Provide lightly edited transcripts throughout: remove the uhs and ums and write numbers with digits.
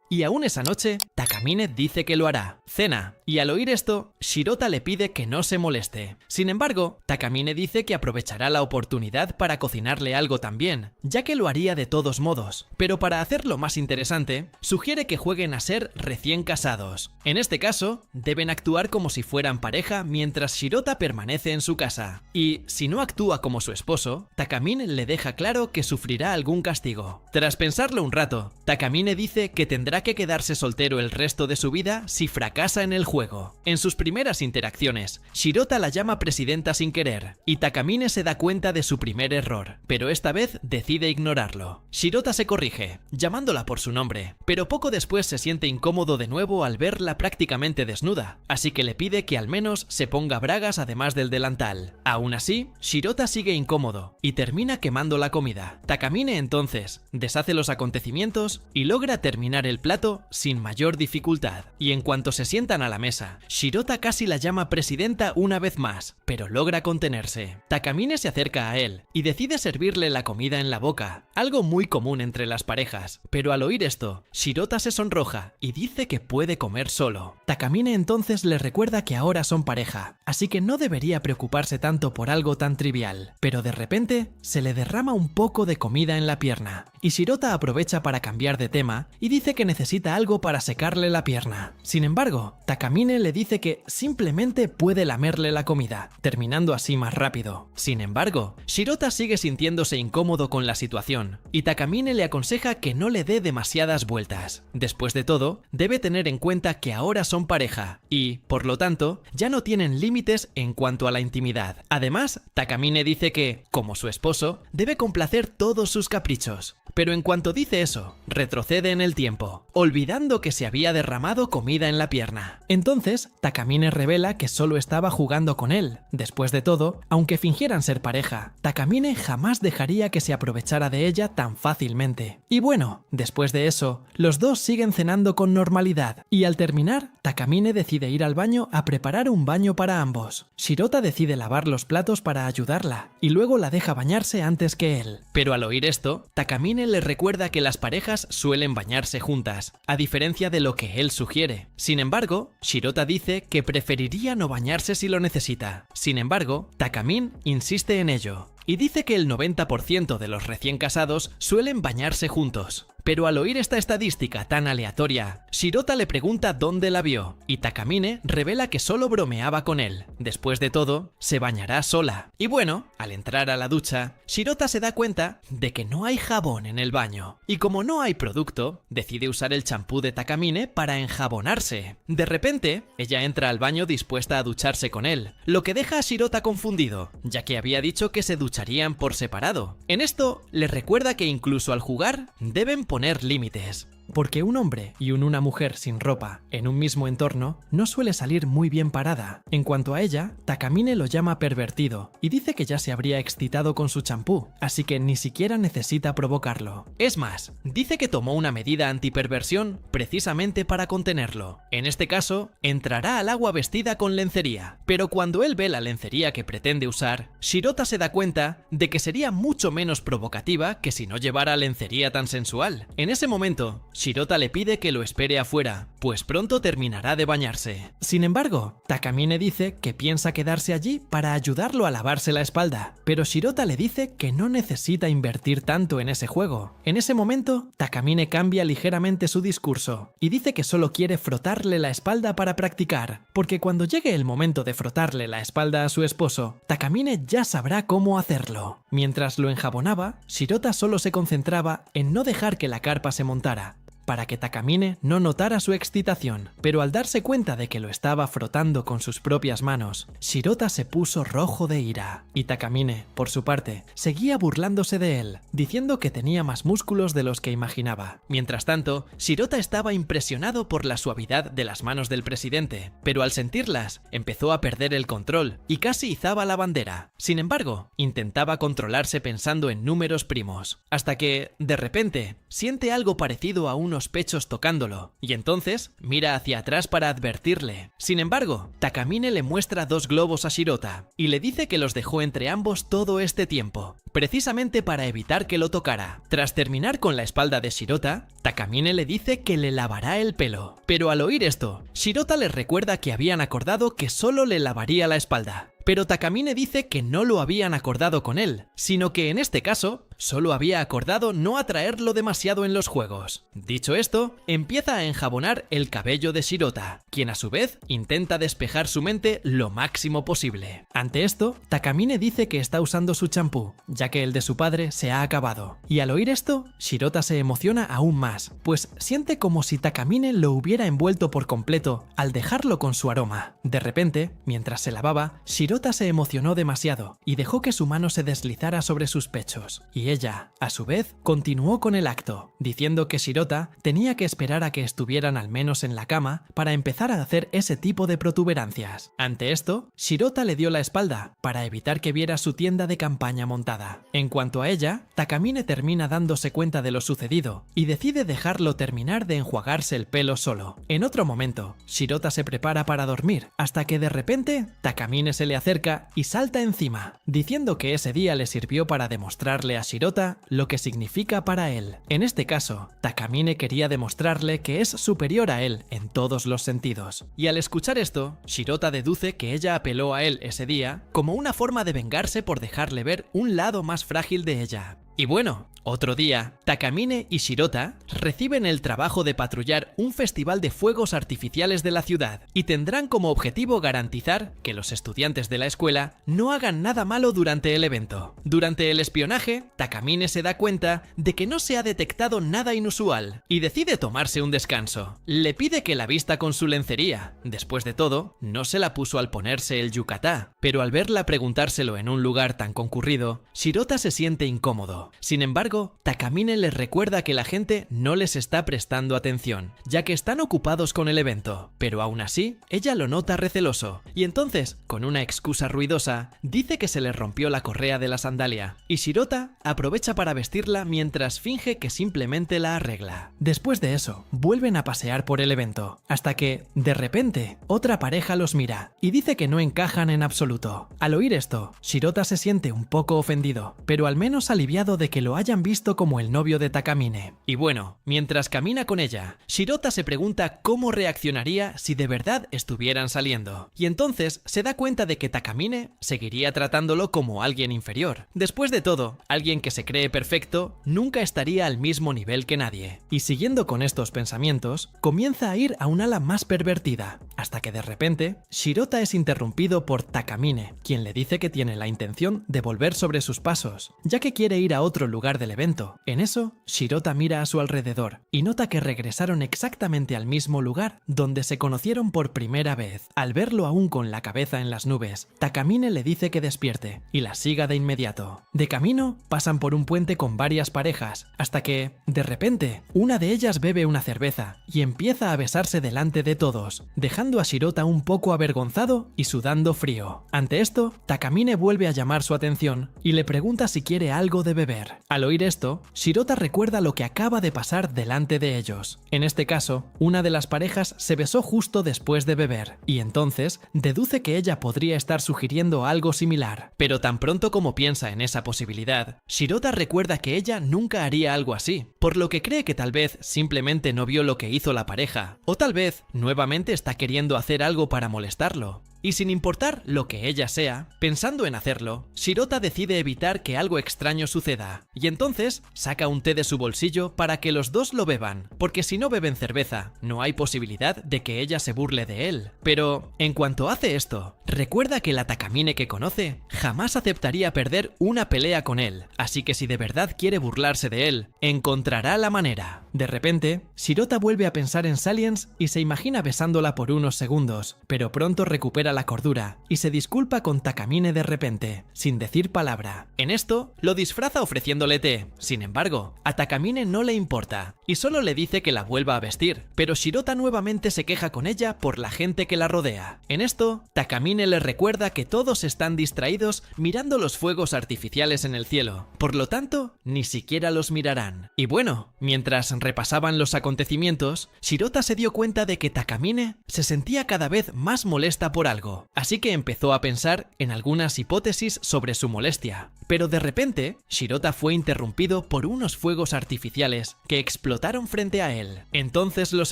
Y aún esa noche, Takamine dice que lo hará. Cena. Y al oír esto, Shirota le pide que no se moleste. Sin embargo, Takamine dice que aprovechará la oportunidad para cocinarle algo también, ya que lo haría de todos modos. Pero para hacerlo más interesante, sugiere que jueguen a ser recién casados. En este caso, deben actuar como si fueran pareja mientras Shirota permanece en su casa. Y si no actúa como su esposo, Takamine le deja claro que sufrirá algún castigo. Tras pensarlo un rato, Takamine dice que tendrá que quedarse soltero el resto de su vida si fracasa en el juego. En sus primeras interacciones, Shirota la llama presidenta sin querer, y Takamine se da cuenta de su primer error, pero esta vez decide ignorarlo. Shirota se corrige, llamándola por su nombre, pero poco después se siente incómodo de nuevo al verla prácticamente desnuda, así que le pide que al menos se ponga bragas además del delantal. Aún así, Shirota sigue incómodo y termina quemando la comida. Takamine entonces deshace los acontecimientos y logra terminar el plato sin mayor dificultad. Y en cuanto se sientan a la mesa, Shirota casi la llama presidenta una vez más, pero logra contenerse. Takamine se acerca a él y decide servirle la comida en la boca, algo muy común entre las parejas. Pero al oír esto, Shirota se sonroja y dice que puede comer solo. Takamine entonces le recuerda que ahora son pareja, así que no debería preocuparse tanto por algo tan trivial. Pero de repente, se le derrama un poco de comida en la pierna, y Shirota aprovecha para cambiar de tema y dice que necesita algo para secarle la pierna. Sin embargo, Takamine le dice que simplemente puede lamerle la comida, terminando así más rápido. Sin embargo, Shirota sigue sintiéndose incómodo con la situación, y Takamine le aconseja que no le dé demasiadas vueltas. Después de todo, debe tener en cuenta que ahora son pareja, y, por lo tanto, ya no tienen límites en cuanto a la intimidad. Además, Takamine dice que, como su esposo, debe complacer todos sus caprichos. Pero en cuanto dice eso, retrocede en el tiempo, olvidando que se había derramado comida en la pierna. Entonces, Takamine revela que solo estaba jugando con él. Después de todo, aunque fingieran ser pareja, Takamine jamás dejaría que se aprovechara de ella tan fácilmente. Y bueno, después de eso, los dos siguen cenando con normalidad, y al terminar, Takamine decide ir al baño a preparar un baño para ambos. Shirota decide lavar los platos para ayudarla, y luego la deja bañarse antes que él. Pero al oír esto, Takamine le recuerda que las parejas suelen bañarse juntas, a diferencia de lo que él sugiere. Sin embargo, Shirota dice que preferiría no bañarse si lo necesita. Sin embargo, Takamine insiste en ello, y dice que el 90% de los recién casados suelen bañarse juntos. Pero al oír esta estadística tan aleatoria, Shirota le pregunta dónde la vio, y Takamine revela que solo bromeaba con él. Después de todo, se bañará sola. Y bueno, al entrar a la ducha, Shirota se da cuenta de que no hay jabón en el baño. Y como no hay producto, decide usar el champú de Takamine para enjabonarse. De repente, ella entra al baño dispuesta a ducharse con él, lo que deja a Shirota confundido, ya que había dicho que se ducharían por separado. En esto, le recuerda que incluso al jugar, deben poner límites. Porque un hombre y una mujer sin ropa en un mismo entorno no suele salir muy bien parada. En cuanto a ella, Takamine lo llama pervertido y dice que ya se habría excitado con su champú, así que ni siquiera necesita provocarlo. Es más, dice que tomó una medida antiperversión precisamente para contenerlo. En este caso, entrará al agua vestida con lencería, pero cuando él ve la lencería que pretende usar, Shirota se da cuenta de que sería mucho menos provocativa que si no llevara lencería tan sensual. En ese momento, Shirota le pide que lo espere afuera, pues pronto terminará de bañarse. Sin embargo, Takamine dice que piensa quedarse allí para ayudarlo a lavarse la espalda, pero Shirota le dice que no necesita invertir tanto en ese juego. En ese momento, Takamine cambia ligeramente su discurso y dice que solo quiere frotarle la espalda para practicar, porque cuando llegue el momento de frotarle la espalda a su esposo, Takamine ya sabrá cómo hacerlo. Mientras lo enjabonaba, Shirota solo se concentraba en no dejar que la carpa se montara, para que Takamine no notara su excitación, pero al darse cuenta de que lo estaba frotando con sus propias manos, Shirota se puso rojo de ira, y Takamine, por su parte, seguía burlándose de él, diciendo que tenía más músculos de los que imaginaba. Mientras tanto, Shirota estaba impresionado por la suavidad de las manos del presidente, pero al sentirlas, empezó a perder el control y casi izaba la bandera. Sin embargo, intentaba controlarse pensando en números primos, hasta que, de repente, siente algo parecido a un unos pechos tocándolo, y entonces mira hacia atrás para advertirle. Sin embargo, Takamine le muestra 2 globos a Shirota, y le dice que los dejó entre ambos todo este tiempo, precisamente para evitar que lo tocara. Tras terminar con la espalda de Shirota, Takamine le dice que le lavará el pelo. Pero al oír esto, Shirota le recuerda que habían acordado que solo le lavaría la espalda. Pero Takamine dice que no lo habían acordado con él, sino que en este caso solo había acordado no atraerlo demasiado en los juegos. Dicho esto, empieza a enjabonar el cabello de Shirota, quien a su vez intenta despejar su mente lo máximo posible. Ante esto, Takamine dice que está usando su champú, ya que el de su padre se ha acabado. Y al oír esto, Shirota se emociona aún más, pues siente como si Takamine lo hubiera envuelto por completo al dejarlo con su aroma. De repente, mientras se lavaba, Shirota se emocionó demasiado y dejó que su mano se deslizara sobre sus pechos, y ella, a su vez, continuó con el acto, diciendo que Shirota tenía que esperar a que estuvieran al menos en la cama para empezar a hacer ese tipo de protuberancias. Ante esto, Shirota le dio la espalda para evitar que viera su tienda de campaña montada. En cuanto a ella, Takamine termina dándose cuenta de lo sucedido y decide dejarlo terminar de enjuagarse el pelo solo. En otro momento, Shirota se prepara para dormir, hasta que de repente Takamine se le acerca y salta encima, diciendo que ese día le sirvió para demostrarle a Shirota lo que significa para él. En este caso, Takamine quería demostrarle que es superior a él en todos los sentidos. Y al escuchar esto, Shirota deduce que ella apeló a él ese día como una forma de vengarse por dejarle ver un lado más frágil de ella. Y bueno, otro día, Takamine y Shirota reciben el trabajo de patrullar un festival de fuegos artificiales de la ciudad y tendrán como objetivo garantizar que los estudiantes de la escuela no hagan nada malo durante el evento. Durante el espionaje, Takamine se da cuenta de que no se ha detectado nada inusual y decide tomarse un descanso. Le pide que la vista con su lencería. Después de todo, no se la puso al ponerse el yukata, pero al verla preguntárselo en un lugar tan concurrido, Shirota se siente incómodo. Sin embargo, Takamine les recuerda que la gente no les está prestando atención, ya que están ocupados con el evento, pero aún así, ella lo nota receloso, y entonces, con una excusa ruidosa, dice que se le rompió la correa de la sandalia, y Shirota aprovecha para vestirla mientras finge que simplemente la arregla. Después de eso, vuelven a pasear por el evento, hasta que, de repente, otra pareja los mira, y dice que no encajan en absoluto. Al oír esto, Shirota se siente un poco ofendido, pero al menos aliviado de que lo hayan visto como el novio de Takamine. Y bueno, mientras camina con ella, Shirota se pregunta cómo reaccionaría si de verdad estuvieran saliendo. Y entonces se da cuenta de que Takamine seguiría tratándolo como alguien inferior. Después de todo, alguien que se cree perfecto nunca estaría al mismo nivel que nadie. Y siguiendo con estos pensamientos, comienza a ir a un ala más pervertida, hasta que de repente, Shirota es interrumpido por Takamine, quien le dice que tiene la intención de volver sobre sus pasos, ya que quiere ir a otro lugar del evento. En eso, Shirota mira a su alrededor y nota que regresaron exactamente al mismo lugar donde se conocieron por primera vez. Al verlo aún con la cabeza en las nubes, Takamine le dice que despierte y la siga de inmediato. De camino, pasan por un puente con varias parejas, hasta que, de repente, una de ellas bebe una cerveza y empieza a besarse delante de todos, dejando a Shirota un poco avergonzado y sudando frío. Ante esto, Takamine vuelve a llamar su atención y le pregunta si quiere algo de beber. Al oír esto, Shirota recuerda lo que acaba de pasar delante de ellos. En este caso, una de las parejas se besó justo después de beber, y entonces deduce que ella podría estar sugiriendo algo similar. Pero tan pronto como piensa en esa posibilidad, Shirota recuerda que ella nunca haría algo así, por lo que cree que tal vez simplemente no vio lo que hizo la pareja, o tal vez nuevamente está queriendo hacer algo para molestarlo. Y sin importar lo que ella sea, pensando en hacerlo, Shirota decide evitar que algo extraño suceda, y entonces saca un té de su bolsillo para que los dos lo beban, porque si no beben cerveza, no hay posibilidad de que ella se burle de él. Pero, en cuanto hace esto, recuerda que la Takamine que conoce jamás aceptaría perder una pelea con él, así que si de verdad quiere burlarse de él, encontrará la manera. De repente, Shirota vuelve a pensar en Salience y se imagina besándola por unos segundos, pero pronto recupera la cordura y se disculpa con Takamine de repente, sin decir palabra. En esto, lo disfraza ofreciéndole té. Sin embargo, a Takamine no le importa y solo le dice que la vuelva a vestir, pero Shirota nuevamente se queja con ella por la gente que la rodea. En esto, Takamine le recuerda que todos están distraídos mirando los fuegos artificiales en el cielo, por lo tanto, ni siquiera los mirarán. Y bueno, mientras repasaban los acontecimientos, Shirota se dio cuenta de que Takamine se sentía cada vez más molesta por algo, así que empezó a pensar en algunas hipótesis sobre su molestia. Pero de repente, Shirota fue interrumpido por unos fuegos artificiales que explotaron frente a él. Entonces los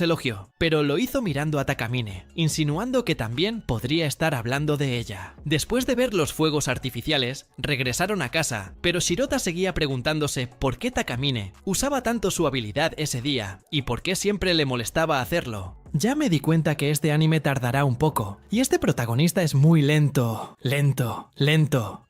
elogió, pero lo hizo mirando a Takamine, insinuando que también podría estar hablando de ella. Después de ver los fuegos artificiales, regresaron a casa, pero Shirota seguía preguntándose por qué Takamine usaba tanto su habilidad ese día y por qué siempre le molestaba hacerlo. Ya me di cuenta que este anime tardará un poco, y este protagonista es muy lento.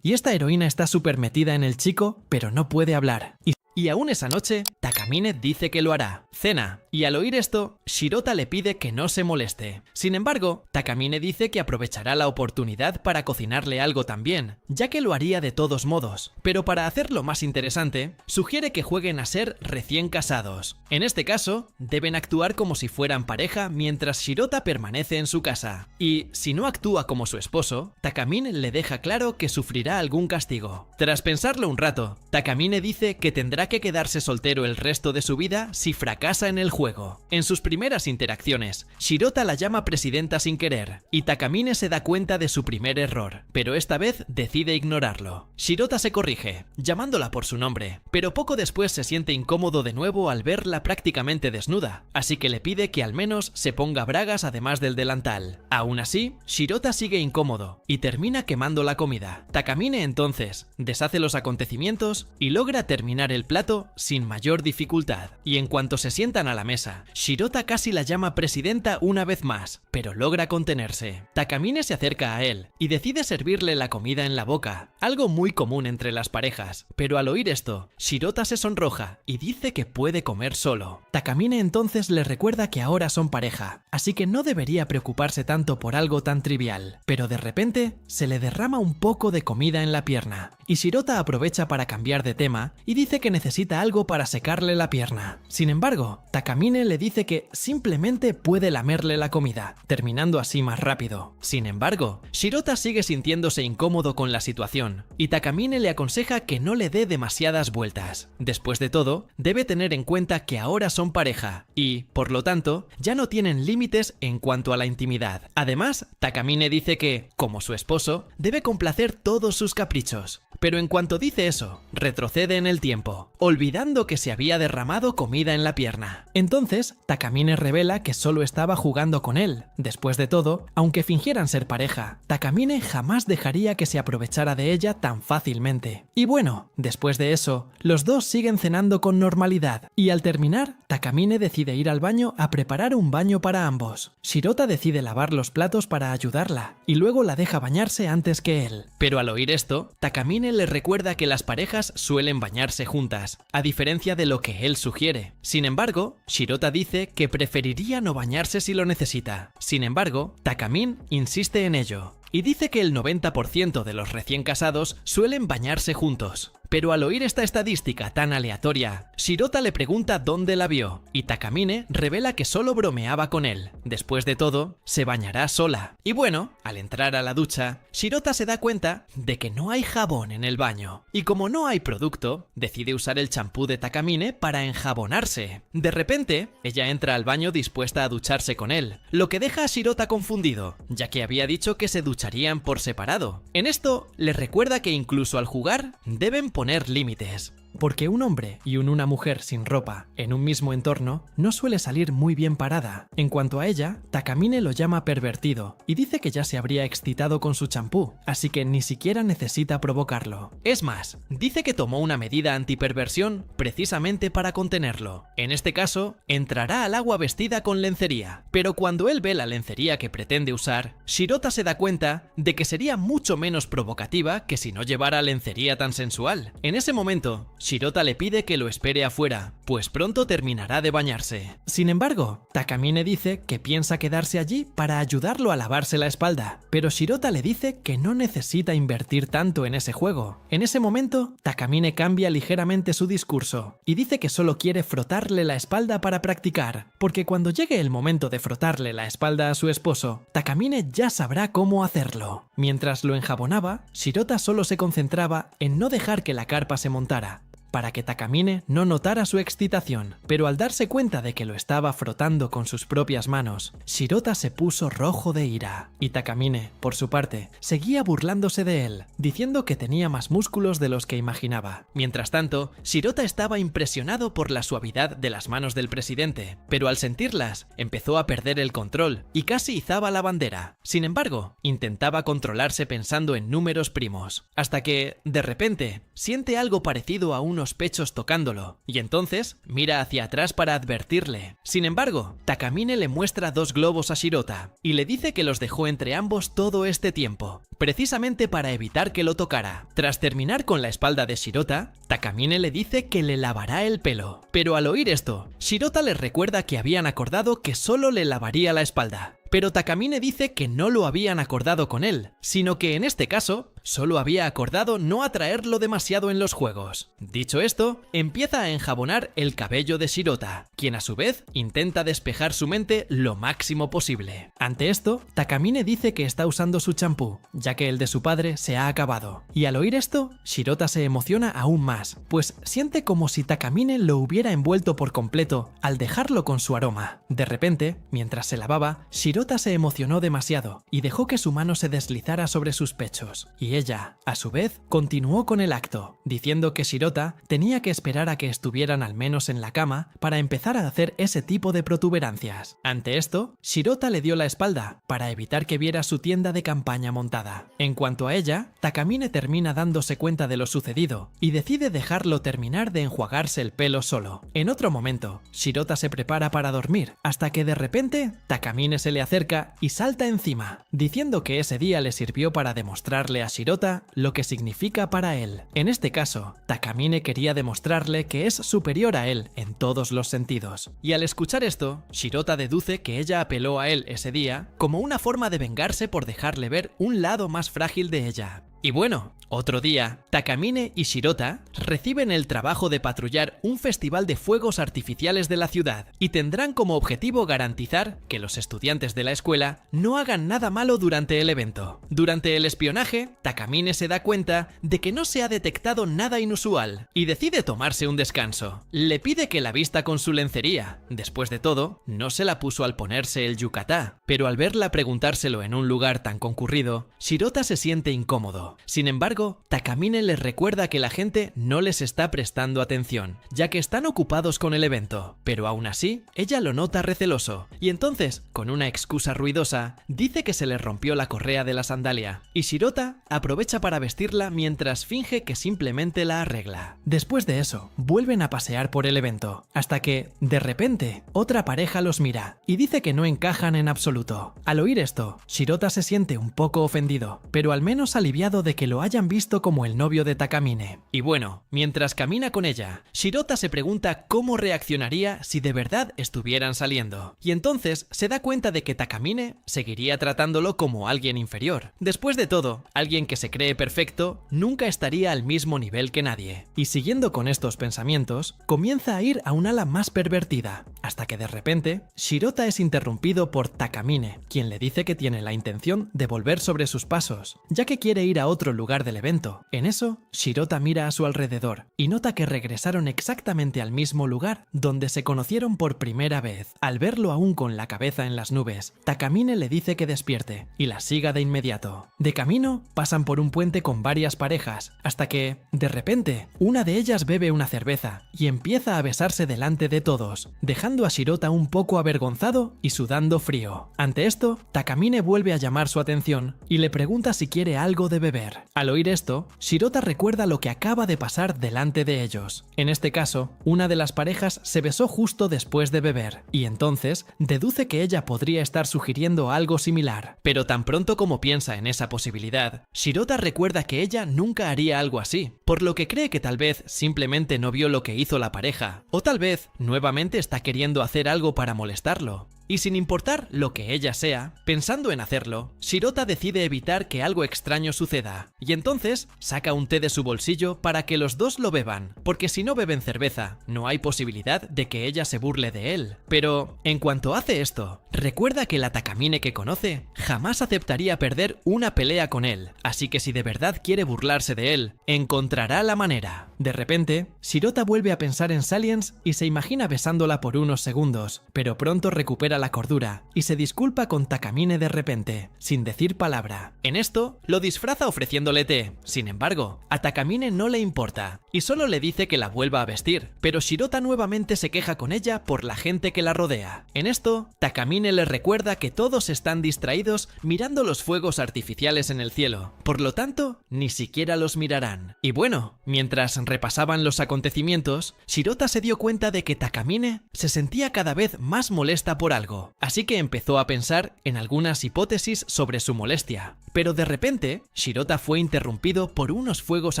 Y esta heroína está súper metida en el chico, pero no puede hablar. Y aún esa noche, Takamine dice que lo hará. Cena, y al oír esto, Shirota le pide que no se moleste. Sin embargo, Takamine dice que aprovechará la oportunidad para cocinarle algo también, ya que lo haría de todos modos. Pero para hacerlo más interesante, sugiere que jueguen a ser recién casados. En este caso, deben actuar como si fueran pareja mientras Shirota permanece en su casa. Y si no actúa como su esposo, Takamine le deja claro que sufrirá algún castigo. Tras pensarlo un rato, Takamine dice que tendrá que quedarse soltero el resto de su vida si fracasa en el juego. En sus primeras interacciones, Shirota la llama presidenta sin querer, y Takamine se da cuenta de su primer error, pero esta vez decide ignorarlo. Shirota se corrige, llamándola por su nombre, pero poco después se siente incómodo de nuevo al verla prácticamente desnuda, así que le pide que al menos se ponga bragas además del delantal. Aún así, Shirota sigue incómodo y termina quemando la comida. Takamine entonces deshace los acontecimientos y logra terminar el plato sin mayor dificultad. Y en cuanto se sientan a la mesa, Shirota casi la llama presidenta una vez más, pero logra contenerse. Takamine se acerca a él y decide servirle la comida en la boca, algo muy común entre las parejas. Pero al oír esto, Shirota se sonroja y dice que puede comer solo. Takamine entonces le recuerda que ahora son pareja, así que no debería preocuparse tanto por algo tan trivial. Pero de repente, se le derrama un poco de comida en la pierna, y Shirota aprovecha para cambiar de tema y dice que necesita algo para secarle la pierna. Sin embargo, Takamine le dice que simplemente puede lamerle la comida, terminando así más rápido. Sin embargo, Shirota sigue sintiéndose incómodo con la situación, y Takamine le aconseja que no le dé demasiadas vueltas. Después de todo, debe tener en cuenta que ahora son pareja, y, por lo tanto, ya no tienen límites en cuanto a la intimidad. Además, Takamine dice que, como su esposo, debe complacer todos sus caprichos. Pero en cuanto dice eso, retrocede en el tiempo, olvidando que se había derramado comida en la pierna. Entonces, Takamine revela que solo estaba jugando con él. Después de todo, aunque fingieran ser pareja, Takamine jamás dejaría que se aprovechara de ella tan fácilmente. Y bueno, después de eso, los dos siguen cenando con normalidad, y al terminar, Takamine decide ir al baño a preparar un baño para ambos. Shirota decide lavar los platos para ayudarla, y luego la deja bañarse antes que él. Pero al oír esto, Takamine le recuerda que las parejas suelen bañarse juntas, a diferencia de lo que él sugiere. Sin embargo, Shirota dice que preferiría no bañarse si lo necesita. Sin embargo, Takamine insiste en ello, y dice que el 90% de los recién casados suelen bañarse juntos. Pero al oír esta estadística tan aleatoria, Shirota le pregunta dónde la vio, y Takamine revela que solo bromeaba con él. Después de todo, se bañará sola. Y bueno, al entrar a la ducha, Shirota se da cuenta de que no hay jabón en el baño. Y como no hay producto, decide usar el champú de Takamine para enjabonarse. De repente, ella entra al baño dispuesta a ducharse con él, lo que deja a Shirota confundido, ya que había dicho que se ducharían por separado. En esto, le recuerda que incluso al jugar, deben poner límites. Porque un hombre y una mujer sin ropa en un mismo entorno no suele salir muy bien parada. En cuanto a ella, Takamine lo llama pervertido y dice que ya se habría excitado con su champú, así que ni siquiera necesita provocarlo. Es más, dice que tomó una medida antiperversión precisamente para contenerlo. En este caso, entrará al agua vestida con lencería, pero cuando él ve la lencería que pretende usar, Shirota se da cuenta de que sería mucho menos provocativa que si no llevara lencería tan sensual. En ese momento, Shirota le pide que lo espere afuera, pues pronto terminará de bañarse. Sin embargo, Takamine dice que piensa quedarse allí para ayudarlo a lavarse la espalda, pero Shirota le dice que no necesita invertir tanto en ese juego. En ese momento, Takamine cambia ligeramente su discurso y dice que solo quiere frotarle la espalda para practicar, porque cuando llegue el momento de frotarle la espalda a su esposo, Takamine ya sabrá cómo hacerlo. Mientras lo enjabonaba, Shirota solo se concentraba en no dejar que la carpa se montara, para que Takamine no notara su excitación, pero al darse cuenta de que lo estaba frotando con sus propias manos, Shirota se puso rojo de ira, y Takamine, por su parte, seguía burlándose de él, diciendo que tenía más músculos de los que imaginaba. Mientras tanto, Shirota estaba impresionado por la suavidad de las manos del presidente, pero al sentirlas, empezó a perder el control y casi izaba la bandera. Sin embargo, intentaba controlarse pensando en números primos, hasta que, de repente, siente algo parecido a unos pechos tocándolo, y entonces mira hacia atrás para advertirle. Sin embargo, Takamine le muestra 2 globos a Shirota, y le dice que los dejó entre ambos todo este tiempo, precisamente para evitar que lo tocara. Tras terminar con la espalda de Shirota, Takamine le dice que le lavará el pelo, pero al oír esto, Shirota le recuerda que habían acordado que solo le lavaría la espalda. Pero Takamine dice que no lo habían acordado con él, sino que en este caso solo había acordado no atraerlo demasiado en los juegos. Dicho esto, empieza a enjabonar el cabello de Shirota, quien a su vez intenta despejar su mente lo máximo posible. Ante esto, Takamine dice que está usando su champú, ya que el de su padre se ha acabado. Y al oír esto, Shirota se emociona aún más, pues siente como si Takamine lo hubiera envuelto por completo al dejarlo con su aroma. De repente, mientras se lavaba, Shirota se emocionó demasiado y dejó que su mano se deslizara sobre sus pechos, y ella, a su vez, continuó con el acto, diciendo que Shirota tenía que esperar a que estuvieran al menos en la cama para empezar a hacer ese tipo de protuberancias. Ante esto, Shirota le dio la espalda para evitar que viera su tienda de campaña montada. En cuanto a ella, Takamine termina dándose cuenta de lo sucedido y decide dejarlo terminar de enjuagarse el pelo solo. En otro momento, Shirota se prepara para dormir, hasta que de repente Takamine se le acerca y salta encima, diciendo que ese día le sirvió para demostrarle a Shirota lo que significa para él. En este caso, Takamine quería demostrarle que es superior a él en todos los sentidos. Y al escuchar esto, Shirota deduce que ella apeló a él ese día como una forma de vengarse por dejarle ver un lado más frágil de ella. Y bueno, otro día, Takamine y Shirota reciben el trabajo de patrullar un festival de fuegos artificiales de la ciudad y tendrán como objetivo garantizar que los estudiantes de la escuela no hagan nada malo durante el evento. Durante el espionaje, Takamine se da cuenta de que no se ha detectado nada inusual y decide tomarse un descanso. Le pide que la vista con su lencería. Después de todo, no se la puso al ponerse el yukata, pero al verla preguntárselo en un lugar tan concurrido, Shirota se siente incómodo. Sin embargo, Takamine les recuerda que la gente no les está prestando atención, ya que están ocupados con el evento, pero aún así, ella lo nota receloso, y entonces, con una excusa ruidosa, dice que se le rompió la correa de la sandalia, y Shirota aprovecha para vestirla mientras finge que simplemente la arregla. Después de eso, vuelven a pasear por el evento, hasta que, de repente, otra pareja los mira, y dice que no encajan en absoluto. Al oír esto, Shirota se siente un poco ofendido, pero al menos aliviado de que lo hayan visto como el novio de Takamine. Y bueno, mientras camina con ella, Shirota se pregunta cómo reaccionaría si de verdad estuvieran saliendo. Y entonces se da cuenta de que Takamine seguiría tratándolo como alguien inferior. Después de todo, alguien que se cree perfecto nunca estaría al mismo nivel que nadie. Y siguiendo con estos pensamientos, comienza a ir a un ala más pervertida, hasta que de repente, Shirota es interrumpido por Takamine, quien le dice que tiene la intención de volver sobre sus pasos, ya que quiere ir a otro lugar del evento. En eso, Shirota mira a su alrededor y nota que regresaron exactamente al mismo lugar donde se conocieron por primera vez. Al verlo aún con la cabeza en las nubes, Takamine le dice que despierte y la siga de inmediato. De camino, pasan por un puente con varias parejas, hasta que, de repente, una de ellas bebe una cerveza y empieza a besarse delante de todos, dejando dejando a Shirota un poco avergonzado y sudando frío. Ante esto, Takamine vuelve a llamar su atención y le pregunta si quiere algo de beber. Al oír esto, Shirota recuerda lo que acaba de pasar delante de ellos. En este caso, una de las parejas se besó justo después de beber, y entonces deduce que ella podría estar sugiriendo algo similar. Pero tan pronto como piensa en esa posibilidad, Shirota recuerda que ella nunca haría algo así, por lo que cree que tal vez simplemente no vio lo que hizo la pareja, o tal vez nuevamente está queriendo hacer algo para molestarlo. Y sin importar lo que ella sea, pensando en hacerlo, Shirota decide evitar que algo extraño suceda, y entonces saca un té de su bolsillo para que los dos lo beban, porque si no beben cerveza, no hay posibilidad de que ella se burle de él. Pero, en cuanto hace esto, recuerda que la Takamine que conoce jamás aceptaría perder una pelea con él, así que si de verdad quiere burlarse de él, encontrará la manera. De repente, Shirota vuelve a pensar en Salience y se imagina besándola por unos segundos, pero pronto recupera la cordura y se disculpa con Takamine de repente, sin decir palabra. En esto, lo disfraza ofreciéndole té. Sin embargo, a Takamine no le importa y solo le dice que la vuelva a vestir, pero Shirota nuevamente se queja con ella por la gente que la rodea. En esto, Takamine le recuerda que todos están distraídos mirando los fuegos artificiales en el cielo, por lo tanto, ni siquiera los mirarán. Y bueno, mientras repasaban los acontecimientos, Shirota se dio cuenta de que Takamine se sentía cada vez más molesta por algo, así que empezó a pensar en algunas hipótesis sobre su molestia. Pero de repente, Shirota fue interrumpido por unos fuegos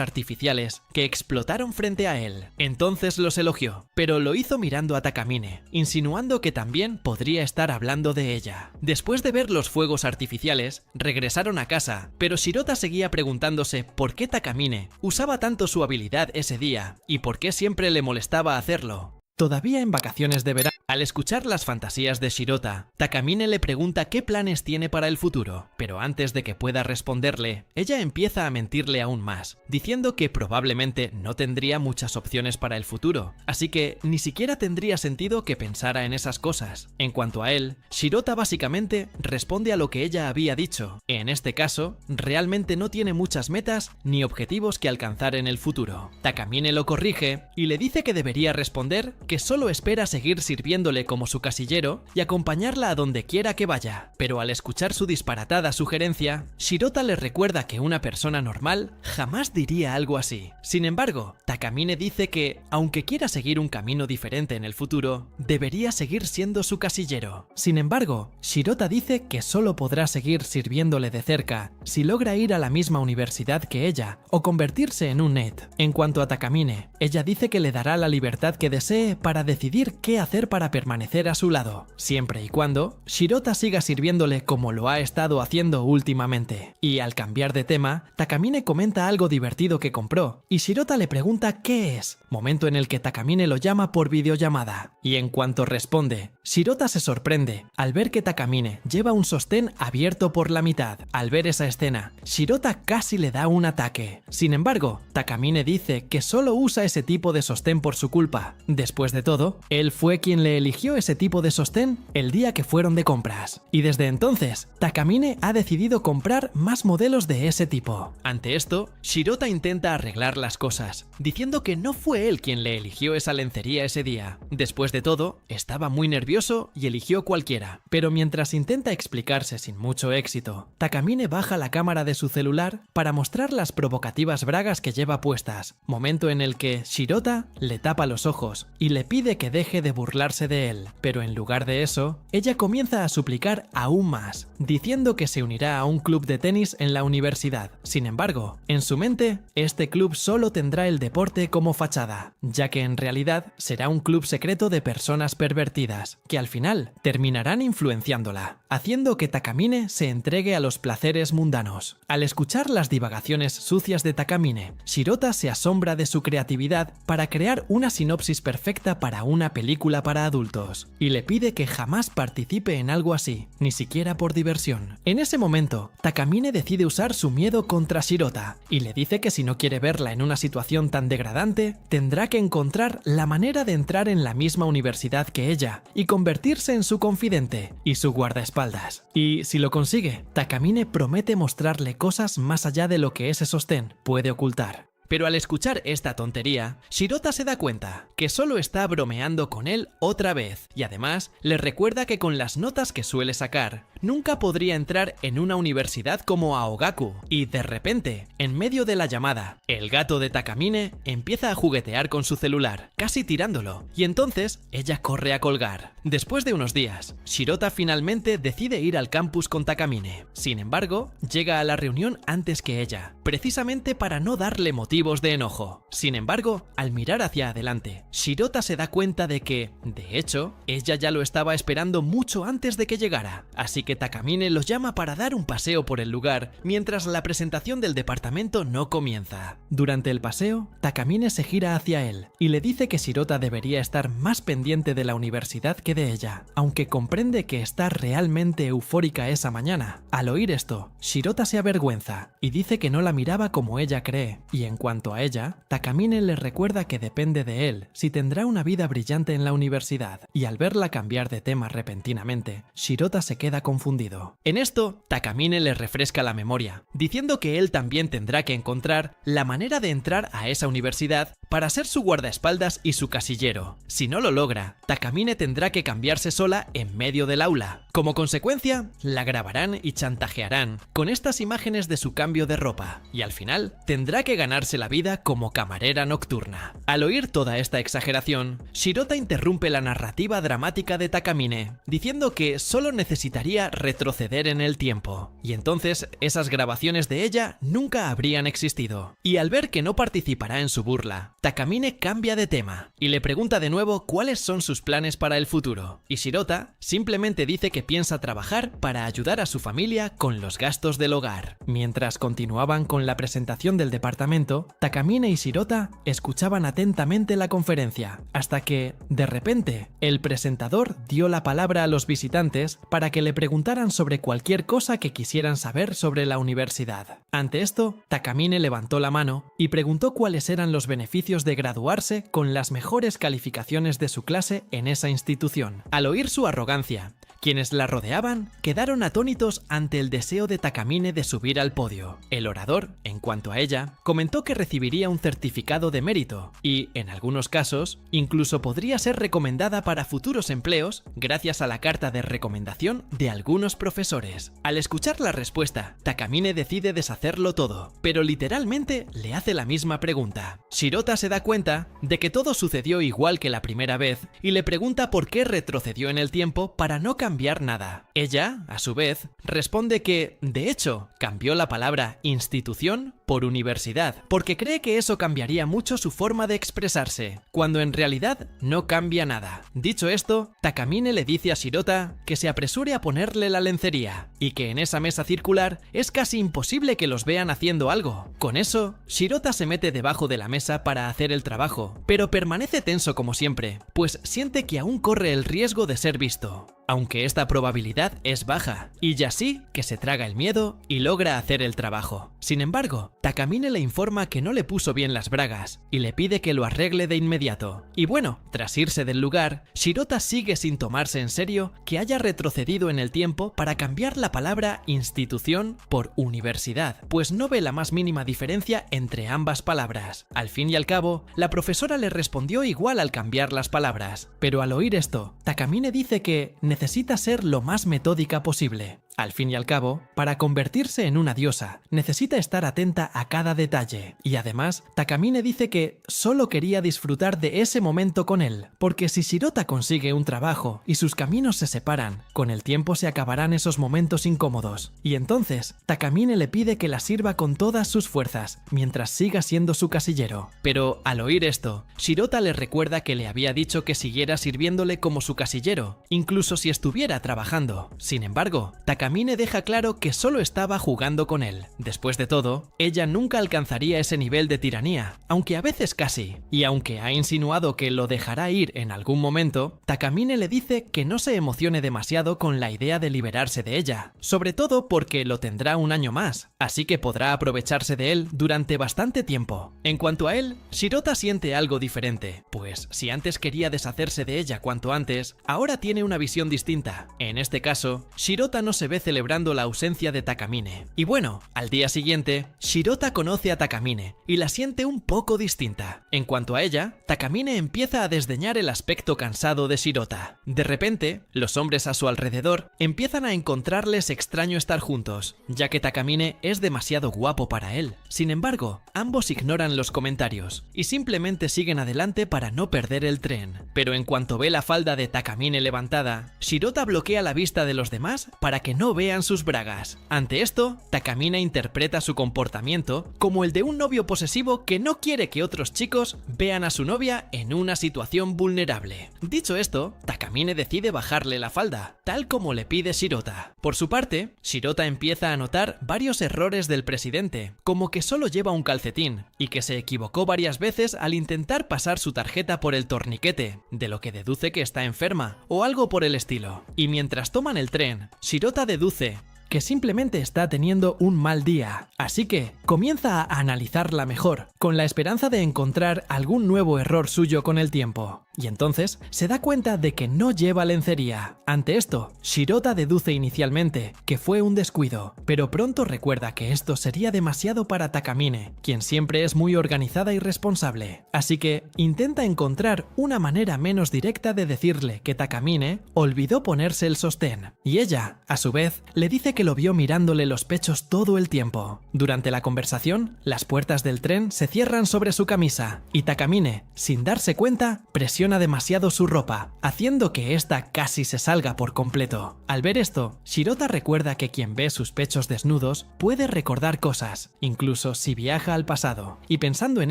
artificiales que explotaron frente a él. Entonces los elogió, pero lo hizo mirando a Takamine, insinuando que también podría estar hablando de ella. Después de ver los fuegos artificiales, regresaron a casa, pero Shirota seguía preguntándose por qué Takamine usaba tanto su habilidad ese día y por qué siempre le molestaba hacerlo. Todavía en vacaciones de verano, al escuchar las fantasías de Shirota, Takamine le pregunta qué planes tiene para el futuro, pero antes de que pueda responderle, ella empieza a mentirle aún más, diciendo que probablemente no tendría muchas opciones para el futuro, así que ni siquiera tendría sentido que pensara en esas cosas. En cuanto a él, Shirota básicamente responde a lo que ella había dicho. En este caso, realmente no tiene muchas metas ni objetivos que alcanzar en el futuro. Takamine lo corrige y le dice que debería responder que solo espera seguir sirviéndole como su casillero y acompañarla a donde quiera que vaya. Pero al escuchar su disparatada sugerencia, Shirota le recuerda que una persona normal jamás diría algo así. Sin embargo, Takamine dice que, aunque quiera seguir un camino diferente en el futuro, debería seguir siendo su casillero. Sin embargo, Shirota dice que solo podrá seguir sirviéndole de cerca si logra ir a la misma universidad que ella o convertirse en un NEET. En cuanto a Takamine, ella dice que le dará la libertad que desee para decidir qué hacer para permanecer a su lado, siempre y cuando Shirota siga sirviéndole como lo ha estado haciendo últimamente. Y al cambiar de tema, Takamine comenta algo divertido que compró, y Shirota le pregunta qué es, momento en el que Takamine lo llama por videollamada. Y en cuanto responde, Shirota se sorprende al ver que Takamine lleva un sostén abierto por la mitad. Al ver esa escena, Shirota casi le da un ataque. Sin embargo, Takamine dice que solo usa ese tipo de sostén por su culpa. Después de todo, él fue quien le eligió ese tipo de sostén el día que fueron de compras. Y desde entonces, Takamine ha decidido comprar más modelos de ese tipo. Ante esto, Shirota intenta arreglar las cosas, diciendo que no fue él quien le eligió esa lencería ese día. Después de todo, estaba muy nervioso y eligió cualquiera. Pero mientras intenta explicarse sin mucho éxito, Takamine baja la cámara de su celular para mostrar las provocativas bragas que lleva puestas, momento en el que Shirota le tapa los ojos y le pide que deje de burlarse de él, pero en lugar de eso, ella comienza a suplicar aún más, diciendo que se unirá a un club de tenis en la universidad. Sin embargo, en su mente, este club solo tendrá el deporte como fachada, ya que en realidad será un club secreto de personas pervertidas, que al final terminarán influenciándola, haciendo que Takamine se entregue a los placeres mundanos. Al escuchar las divagaciones sucias de Takamine, Shirota se asombra de su creatividad para crear una sinopsis perfecta para una película para adultos, y le pide que jamás participe en algo así, ni siquiera por diversión. En ese momento, Takamine decide usar su miedo contra Shirota, y le dice que si no quiere verla en una situación tan degradante, tendrá que encontrar la manera de entrar en la misma universidad que ella, y convertirse en su confidente y su guardaespaldas. Y si lo consigue, Takamine promete mostrarle cosas más allá de lo que ese sostén puede ocultar. Pero al escuchar esta tontería, Shirota se da cuenta que solo está bromeando con él otra vez y además le recuerda que con las notas que suele sacar, nunca podría entrar en una universidad como Aogaku. Y de repente, en medio de la llamada, el gato de Takamine empieza a juguetear con su celular, casi tirándolo, y entonces ella corre a colgar. Después de unos días, Shirota finalmente decide ir al campus con Takamine. Sin embargo, llega a la reunión antes que ella, precisamente para no darle motivos de enojo. Sin embargo, al mirar hacia adelante, Shirota se da cuenta de que, de hecho, ella ya lo estaba esperando mucho antes de que llegara, así que Takamine los llama para dar un paseo por el lugar mientras la presentación del departamento no comienza. Durante el paseo, Takamine se gira hacia él y le dice que Shirota debería estar más pendiente de la universidad que de ella, aunque comprende que está realmente eufórica esa mañana. Al oír esto, Shirota se avergüenza y dice que no la miraba como ella cree, y en cuanto a ella, Takamine le recuerda que depende de él si tendrá una vida brillante en la universidad, y al verla cambiar de tema repentinamente, Shirota se queda confundido. En esto, Takamine le refresca la memoria, diciendo que él también tendrá que encontrar la manera de entrar a esa universidad para ser su guardaespaldas y su casillero. Si no lo logra, Takamine tendrá que cambiarse sola en medio del aula. Como consecuencia, la grabarán y chantajearán con estas imágenes de su cambio de ropa, y al final tendrá que ganarse la vida como camarera nocturna. Al oír toda esta exageración, Shirota interrumpe la narrativa dramática de Takamine, diciendo que solo necesitaría retroceder en el tiempo, y entonces esas grabaciones de ella nunca habrían existido. Y al ver que no participará en su burla, Takamine cambia de tema y le pregunta de nuevo cuáles son sus planes para el futuro, y Shirota simplemente dice que piensa trabajar para ayudar a su familia con los gastos del hogar. Mientras continuaban con la presentación del departamento, Takamine y Shirota escuchaban atentamente la conferencia, hasta que, de repente, el presentador dio la palabra a los visitantes para que le preguntaran sobre cualquier cosa que quisieran saber sobre la universidad. Ante esto, Takamine levantó la mano y preguntó cuáles eran los beneficios de graduarse con las mejores calificaciones de su clase en esa institución. Al oír su arrogancia, quienes la rodeaban quedaron atónitos ante el deseo de Takamine de subir al podio. El orador, en cuanto a ella, comentó que recibiría un certificado de mérito y, en algunos casos, incluso podría ser recomendada para futuros empleos gracias a la carta de recomendación de algunos profesores. Al escuchar la respuesta, Takamine decide deshacerlo todo, pero literalmente le hace la misma pregunta. Shirota se da cuenta de que todo sucedió igual que la primera vez y le pregunta por qué retrocedió en el tiempo para no cambiar nada. Ella, a su vez, responde que, de hecho, cambió la palabra institución por universidad, porque cree que eso cambiaría mucho su forma de expresarse, cuando en realidad no cambia nada. Dicho esto, Takamine le dice a Shirota que se apresure a ponerle la lencería, y que en esa mesa circular es casi imposible que los vean haciendo algo. Con eso, Shirota se mete debajo de la mesa para hacer el trabajo, pero permanece tenso como siempre, pues siente que aún corre el riesgo de ser visto. Aunque esta probabilidad es baja, y ya sí que se traga el miedo y logra hacer el trabajo. Sin embargo, Takamine le informa que no le puso bien las bragas y le pide que lo arregle de inmediato. Y bueno, tras irse del lugar, Shirota sigue sin tomarse en serio que haya retrocedido en el tiempo para cambiar la palabra institución por universidad, pues no ve la más mínima diferencia entre ambas palabras. Al fin y al cabo, la profesora le respondió igual al cambiar las palabras, pero al oír esto, Takamine dice que necesita ser lo más metódica posible. Al fin y al cabo, para convertirse en una diosa, necesita estar atenta a cada detalle. Y además, Takamine dice que solo quería disfrutar de ese momento con él, porque si Shirota consigue un trabajo y sus caminos se separan, con el tiempo se acabarán esos momentos incómodos. Y entonces, Takamine le pide que la sirva con todas sus fuerzas, mientras siga siendo su casillero. Pero al oír esto, Shirota le recuerda que le había dicho que siguiera sirviéndole como su casillero, incluso si estuviera trabajando. Sin embargo, Takamine deja claro que solo estaba jugando con él. Después de todo, ella nunca alcanzaría ese nivel de tiranía, aunque a veces casi. Y aunque ha insinuado que lo dejará ir en algún momento, Takamine le dice que no se emocione demasiado con la idea de liberarse de ella, sobre todo porque lo tendrá un año más, así que podrá aprovecharse de él durante bastante tiempo. En cuanto a él, Shirota siente algo diferente, pues si antes quería deshacerse de ella cuanto antes, ahora tiene una visión distinta. En este caso, Shirota no se ve vez celebrando la ausencia de Takamine. Y bueno, al día siguiente, Shirota conoce a Takamine y la siente un poco distinta. En cuanto a ella, Takamine empieza a desdeñar el aspecto cansado de Shirota. De repente, los hombres a su alrededor empiezan a encontrarles extraño estar juntos, ya que Takamine es demasiado guapo para él. Sin embargo, ambos ignoran los comentarios y simplemente siguen adelante para no perder el tren. Pero en cuanto ve la falda de Takamine levantada, Shirota bloquea la vista de los demás para que no vean sus bragas. Ante esto, Takamine interpreta su comportamiento como el de un novio posesivo que no quiere que otros chicos vean a su novia en una situación vulnerable. Dicho esto, Takamine decide bajarle la falda, tal como le pide Shirota. Por su parte, Shirota empieza a notar varios errores del presidente, como que solo lleva un calcetín y que se equivocó varias veces al intentar pasar su tarjeta por el torniquete, de lo que deduce que está enferma o algo por el estilo. Y mientras toman el tren, Shirota deduce que simplemente está teniendo un mal día, así que comienza a analizarla mejor, con la esperanza de encontrar algún nuevo error suyo con el tiempo. Y entonces se da cuenta de que no lleva lencería. Ante esto, Shirota deduce inicialmente que fue un descuido, pero pronto recuerda que esto sería demasiado para Takamine, quien siempre es muy organizada y responsable. Así que intenta encontrar una manera menos directa de decirle que Takamine olvidó ponerse el sostén. Y ella, a su vez, le dice que lo vio mirándole los pechos todo el tiempo. Durante la conversación, las puertas del tren se cierran sobre su camisa y Takamine, sin darse cuenta, presiona demasiado su ropa, haciendo que ésta casi se salga por completo. Al ver esto, Shirota recuerda que quien ve sus pechos desnudos puede recordar cosas, incluso si viaja al pasado, y pensando en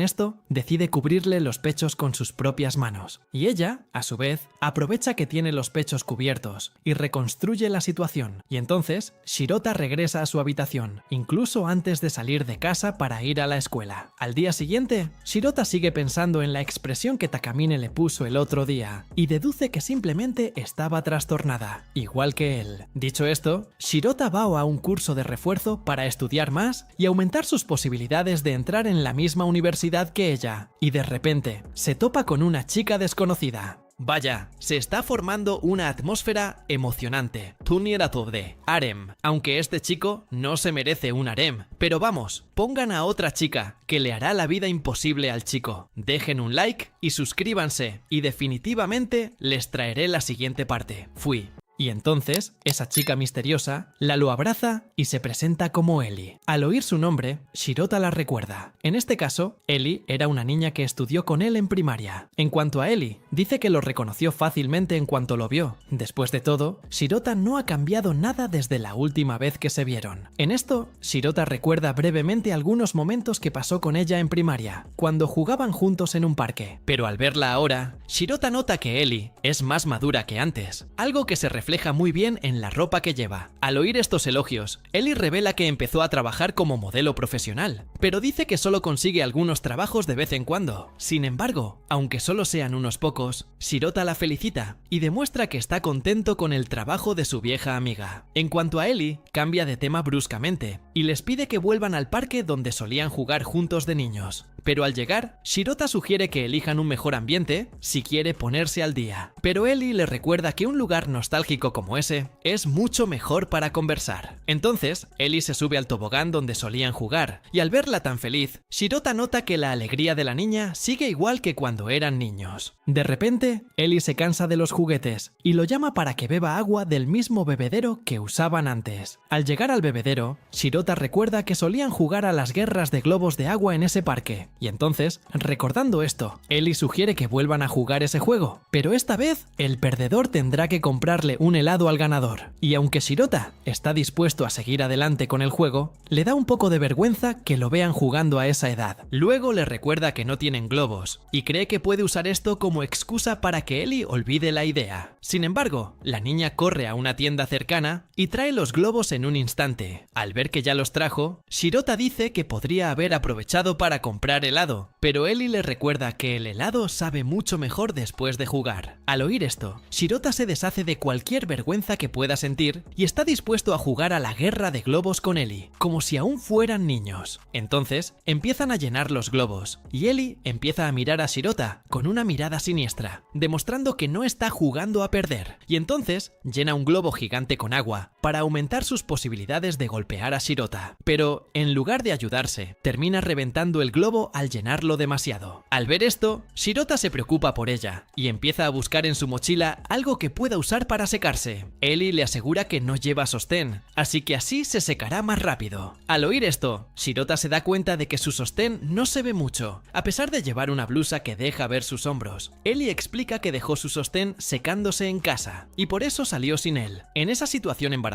esto, decide cubrirle los pechos con sus propias manos. Y ella, a su vez, aprovecha que tiene los pechos cubiertos y reconstruye la situación. Y entonces, Shirota regresa a su habitación, incluso antes de salir de casa para ir a la escuela. Al día siguiente, Shirota sigue pensando en la expresión que Takamine le puso el otro día y deduce que simplemente estaba trastornada, igual que él. Dicho esto, Shirota va a un curso de refuerzo para estudiar más y aumentar sus posibilidades de entrar en la misma universidad que ella, y de repente se topa con una chica desconocida. Vaya, se está formando una atmósfera emocionante. de harem. Aunque este chico no se merece un harem. Pero vamos, pongan a otra chica que le hará la vida imposible al chico. Dejen un like y suscríbanse. Y definitivamente les traeré la siguiente parte. Fui. Y entonces, esa chica misteriosa lo abraza y se presenta como Ellie. Al oír su nombre, Shirota la recuerda. En este caso, Ellie era una niña que estudió con él en primaria. En cuanto a Ellie, dice que lo reconoció fácilmente en cuanto lo vio. Después de todo, Shirota no ha cambiado nada desde la última vez que se vieron. En esto, Shirota recuerda brevemente algunos momentos que pasó con ella en primaria, cuando jugaban juntos en un parque. Pero al verla ahora, Shirota nota que Ellie es más madura que antes, algo que se refleja muy bien en la ropa que lleva. Al oír estos elogios, Ellie revela que empezó a trabajar como modelo profesional, pero dice que solo consigue algunos trabajos de vez en cuando. Sin embargo, aunque solo sean unos pocos, Shirota la felicita y demuestra que está contento con el trabajo de su vieja amiga. En cuanto a Ellie, cambia de tema bruscamente y les pide que vuelvan al parque donde solían jugar juntos de niños. Pero al llegar, Shirota sugiere que elijan un mejor ambiente si quiere ponerse al día. Pero Ellie le recuerda que un lugar nostálgico como ese es mucho mejor para conversar. Entonces, Ellie se sube al tobogán donde solían jugar, y al verla tan feliz, Shirota nota que la alegría de la niña sigue igual que cuando eran niños. De repente, Ellie se cansa de los juguetes y lo llama para que beba agua del mismo bebedero que usaban antes. Al llegar al bebedero, Shirota recuerda que solían jugar a las guerras de globos de agua en ese parque. Y entonces, recordando esto, Ellie sugiere que vuelvan a jugar ese juego, pero esta vez el perdedor tendrá que comprarle un helado al ganador. Y aunque Shirota está dispuesto a seguir adelante con el juego, le da un poco de vergüenza que lo vean jugando a esa edad. Luego le recuerda que no tienen globos y cree que puede usar esto como excusa para que Ellie olvide la idea. Sin embargo, la niña corre a una tienda cercana y trae los globos en un instante. Al ver que ya los trajo, Shirota dice que podría haber aprovechado para comprar helado, pero Ellie le recuerda que el helado sabe mucho mejor después de jugar. Al oír esto, Shirota se deshace de cualquier vergüenza que pueda sentir y está dispuesto a jugar a la guerra de globos con Ellie, como si aún fueran niños. Entonces, empiezan a llenar los globos y Ellie empieza a mirar a Shirota con una mirada siniestra, demostrando que no está jugando a perder. Y entonces, llena un globo gigante con agua, para aumentar sus posibilidades de golpear a Shirota, pero en lugar de ayudarse, termina reventando el globo al llenarlo demasiado. Al ver esto, Shirota se preocupa por ella y empieza a buscar en su mochila algo que pueda usar para secarse. Ellie le asegura que no lleva sostén, así que así se secará más rápido. Al oír esto, Shirota se da cuenta de que su sostén no se ve mucho, a pesar de llevar una blusa que deja ver sus hombros. Ellie explica que dejó su sostén secándose en casa y por eso salió sin él. En esa situación embarazosa,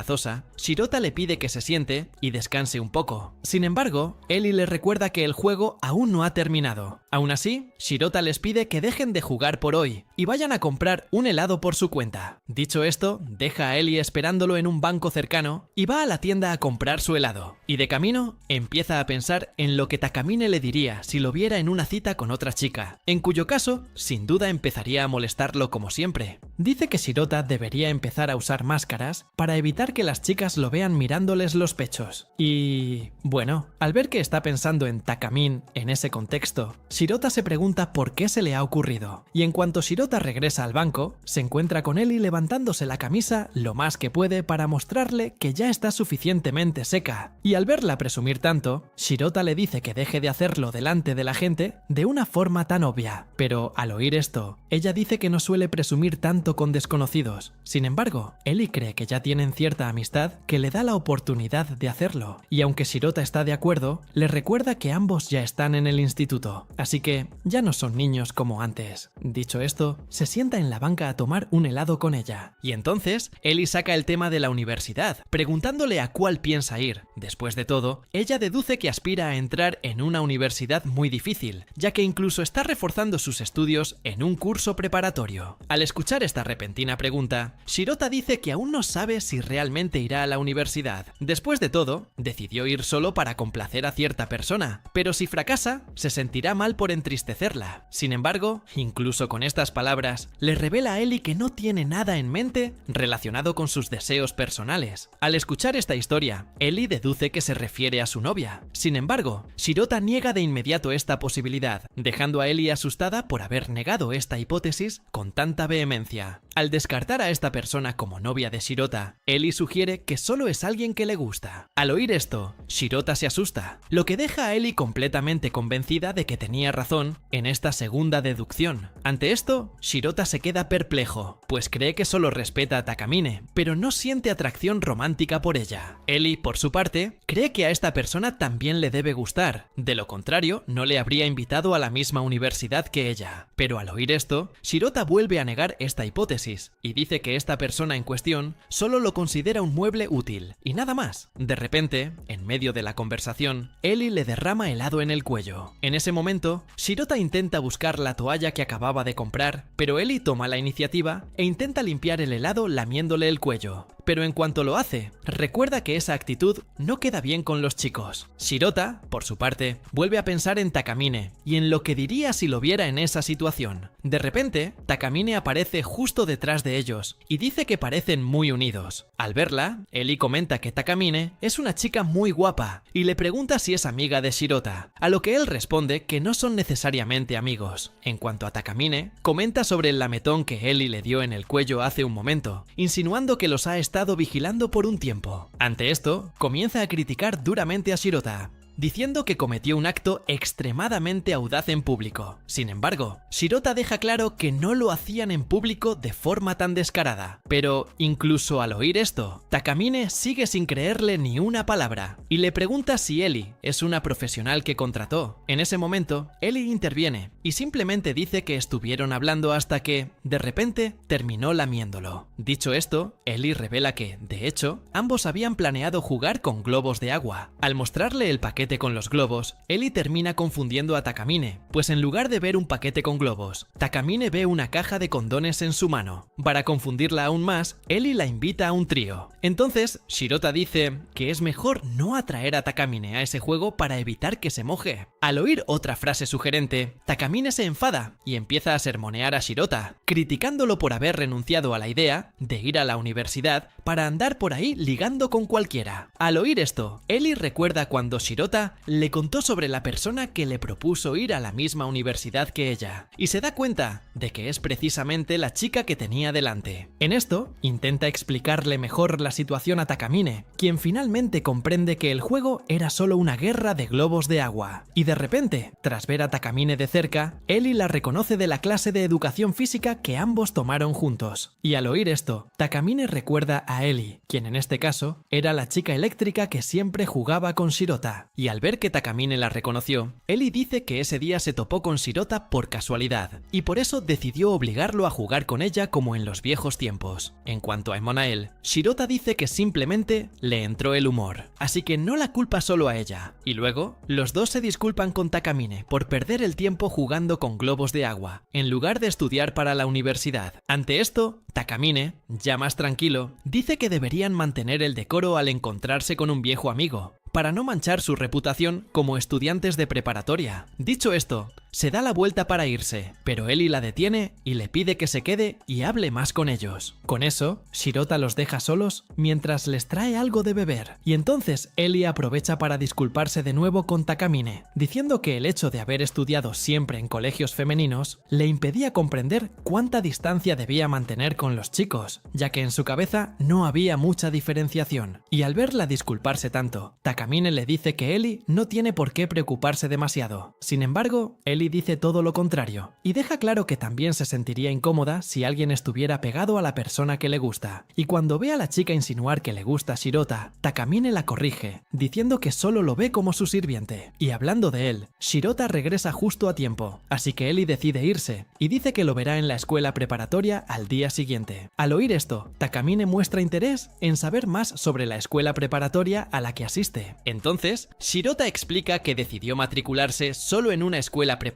Shirota le pide que se siente y descanse un poco. Sin embargo, Ellie le recuerda que el juego aún no ha terminado. Aún así, Shirota les pide que dejen de jugar por hoy y vayan a comprar un helado por su cuenta. Dicho esto, deja a Ellie esperándolo en un banco cercano y va a la tienda a comprar su helado. Y de camino, empieza a pensar en lo que Takamine le diría si lo viera en una cita con otra chica, en cuyo caso, sin duda empezaría a molestarlo como siempre. Dice que Shirota debería empezar a usar máscaras para evitar que las chicas lo vean mirándoles los pechos. Y... bueno, al ver que está pensando en Takamine en ese contexto, Shirota se pregunta por qué se le ha ocurrido. Y en cuanto Shirota regresa al banco, se encuentra con Ellie levantándose la camisa lo más que puede para mostrarle que ya está suficientemente seca. Y al verla presumir tanto, Shirota le dice que deje de hacerlo delante de la gente de una forma tan obvia. Pero al oír esto, ella dice que no suele presumir tanto con desconocidos. Sin embargo, Ellie cree que ya tienen cierta amistad que le da la oportunidad de hacerlo. Y aunque Shirota está de acuerdo, le recuerda que ambos ya están en el instituto, así que ya no son niños como antes. Dicho esto, se sienta en la banca a tomar un helado con ella. Y entonces, Ellie saca el tema de la universidad, preguntándole a cuál piensa ir. Después de todo, ella deduce que aspira a entrar en una universidad muy difícil, ya que incluso está reforzando sus estudios en un curso preparatorio. Al escuchar esta repentina pregunta, Shirota dice que aún no sabe si realmente irá a la universidad. Después de todo, decidió ir solo para complacer a cierta persona, pero si fracasa, se sentirá mal por entristecerla. Sin embargo, incluso con estas palabras, le revela a Ellie que no tiene nada en mente relacionado con sus deseos personales. Al escuchar esta historia, Ellie deduce que se refiere a su novia. Sin embargo, Shirota niega de inmediato esta posibilidad, dejando a Ellie asustada por haber negado esta hipótesis con tanta vehemencia. Al descartar a esta persona como novia de Shirota, Ellie sugiere que solo es alguien que le gusta. Al oír esto, Shirota se asusta, lo que deja a Ellie completamente convencida de que tenía razón en esta segunda deducción. Ante esto, Shirota se queda perplejo, pues cree que solo respeta a Takamine, pero no siente atracción romántica por ella. Ellie, por su parte, cree que a esta persona también le debe gustar, de lo contrario, no le habría invitado a la misma universidad que ella. Pero al oír esto, Shirota vuelve a negar esta hipótesis, y dice que esta persona en cuestión solo lo considera un mueble útil, y nada más. De repente, en medio de la conversación, Ellie le derrama helado en el cuello. En ese momento, Shirota intenta buscar la toalla que acababa de comprar, pero Ellie toma la iniciativa e intenta limpiar el helado lamiéndole el cuello. Pero en cuanto lo hace, recuerda que esa actitud no queda bien con los chicos. Shirota, por su parte, vuelve a pensar en Takamine y en lo que diría si lo viera en esa situación. De repente, Takamine aparece justo detrás de ellos y dice que parecen muy unidos. Al verla, Ellie comenta que Takamine es una chica muy guapa y le pregunta si es amiga de Shirota, a lo que él responde que no son necesariamente amigos. En cuanto a Takamine, comenta sobre el lametón que Ellie le dio en el cuello hace un momento, insinuando que los ha estado vigilando por un tiempo. Ante esto, comienza a criticar duramente a Shirota, diciendo que cometió un acto extremadamente audaz en público. Sin embargo, Shirota deja claro que no lo hacían en público de forma tan descarada. Pero, incluso al oír esto, Takamine sigue sin creerle ni una palabra, y le pregunta si Ellie es una profesional que contrató. En ese momento, Ellie interviene, y simplemente dice que estuvieron hablando hasta que, de repente, terminó lamiéndolo. Dicho esto, Ellie revela que, de hecho, ambos habían planeado jugar con globos de agua. Al mostrarle el paquete con los globos, Ellie termina confundiendo a Takamine, pues en lugar de ver un paquete con globos, Takamine ve una caja de condones en su mano. Para confundirla aún más, Ellie la invita a un trío. Entonces, Shirota dice que es mejor no atraer a Takamine a ese juego para evitar que se moje. Al oír otra frase sugerente, Takamine se enfada y empieza a sermonear a Shirota, criticándolo por haber renunciado a la idea de ir a la universidad para andar por ahí ligando con cualquiera. Al oír esto, Ellie recuerda cuando Shirota Shirota le contó sobre la persona que le propuso ir a la misma universidad que ella, y se da cuenta de que es precisamente la chica que tenía delante. En esto, intenta explicarle mejor la situación a Takamine, quien finalmente comprende que el juego era solo una guerra de globos de agua. Y de repente, tras ver a Takamine de cerca, Eli la reconoce de la clase de educación física que ambos tomaron juntos. Y al oír esto, Takamine recuerda a Eli, quien en este caso era la chica eléctrica que siempre jugaba con Shirota. Y al ver que Takamine la reconoció, Eli dice que ese día se topó con Shirota por casualidad, y por eso decidió obligarlo a jugar con ella como en los viejos tiempos. En cuanto a Emonael, Shirota dice que simplemente le entró el humor, así que no la culpa solo a ella. Y luego, los dos se disculpan con Takamine por perder el tiempo jugando con globos de agua, en lugar de estudiar para la universidad. Ante esto, Takamine, ya más tranquilo, dice que deberían mantener el decoro al encontrarse con un viejo amigo, para no manchar su reputación como estudiantes de preparatoria. Dicho esto, se da la vuelta para irse, pero Eli la detiene y le pide que se quede y hable más con ellos. Con eso, Shirota los deja solos mientras les trae algo de beber, y entonces Eli aprovecha para disculparse de nuevo con Takamine, diciendo que el hecho de haber estudiado siempre en colegios femeninos le impedía comprender cuánta distancia debía mantener con los chicos, ya que en su cabeza no había mucha diferenciación. Y al verla disculparse tanto, Takamine le dice que Eli no tiene por qué preocuparse demasiado. Sin embargo, Eli dice todo lo contrario, y deja claro que también se sentiría incómoda si alguien estuviera pegado a la persona que le gusta. Y cuando ve a la chica insinuar que le gusta a Shirota, Takamine la corrige, diciendo que solo lo ve como su sirviente. Y hablando de él, Shirota regresa justo a tiempo, así que Eli decide irse, y dice que lo verá en la escuela preparatoria al día siguiente. Al oír esto, Takamine muestra interés en saber más sobre la escuela preparatoria a la que asiste. Entonces, Shirota explica que decidió matricularse solo en una escuela preparatoria